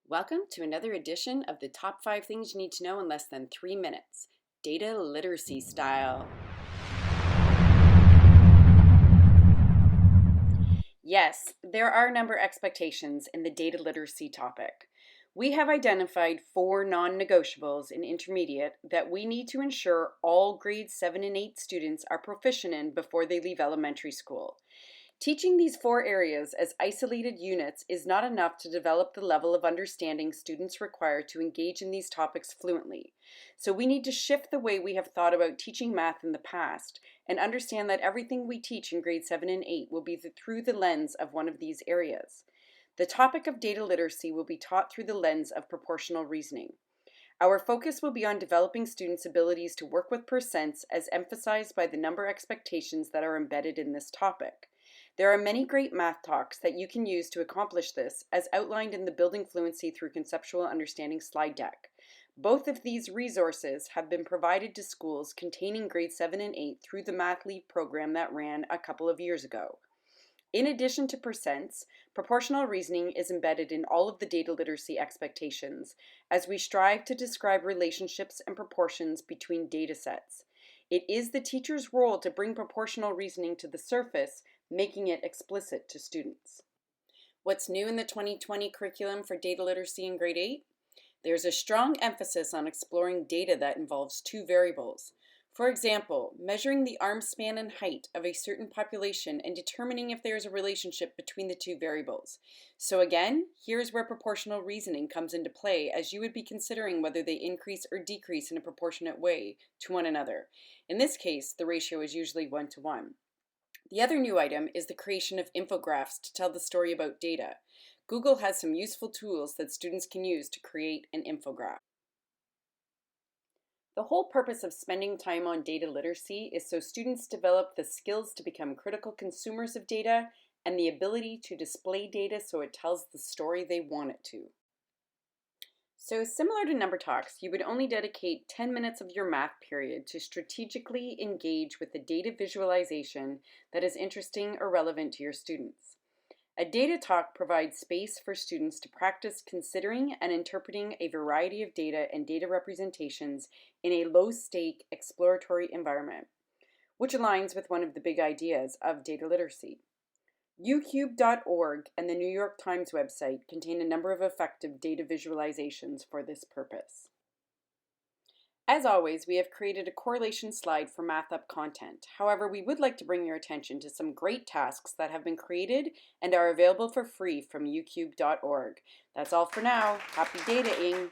Welcome to another edition of the top 5 things you need to know in less than 3 minutes, data literacy style. Yes, there are a number of expectations in the data literacy topic. We have identified 4 non-negotiables in intermediate that we need to ensure all grades 7 and 8 students are proficient in before they leave elementary school. Teaching these 4 areas as isolated units is not enough to develop the level of understanding students require to engage in these topics fluently. So we need to shift the way we have thought about teaching math in the past and understand that everything we teach in grade 7 and 8 will be through the lens of one of these areas. The topic of data literacy will be taught through the lens of proportional reasoning. Our focus will be on developing students' abilities to work with percents as emphasized by the number expectations that are embedded in this topic. There are many great math talks that you can use to accomplish this, as outlined in the Building Fluency Through Conceptual Understanding slide deck. Both of these resources have been provided to schools containing grade 7 and 8 through the Math Leap program that ran a couple of years ago. In addition to percents, proportional reasoning is embedded in all of the data literacy expectations as we strive to describe relationships and proportions between data sets. It is the teacher's role to bring proportional reasoning to the surface, making it explicit to students. What's new in the 2020 curriculum for data literacy in grade 8? There's a strong emphasis on exploring data that involves 2 variables. For example, measuring the arm span and height of a certain population and determining if there is a relationship between the 2 variables. So again, here's where proportional reasoning comes into play, as you would be considering whether they increase or decrease in a proportionate way to one another. In this case, the ratio is usually 1 to 1. The other new item is the creation of infographics to tell the story about data. Google has some useful tools that students can use to create an infographic. The whole purpose of spending time on data literacy is so students develop the skills to become critical consumers of data and the ability to display data so it tells the story they want it to. So similar to number talks, you would only dedicate 10 minutes of your math period to strategically engage with the data visualization that is interesting or relevant to your students. A data talk provides space for students to practice considering and interpreting a variety of data and data representations in a low-stake exploratory environment, which aligns with one of the big ideas of data literacy. ucube.org and the New York Times website contain a number of effective data visualizations for this purpose. As always, we have created a correlation slide for MathUp content. However, we would like to bring your attention to some great tasks that have been created and are available for free from ucube.org. That's all for now. Happy dataing!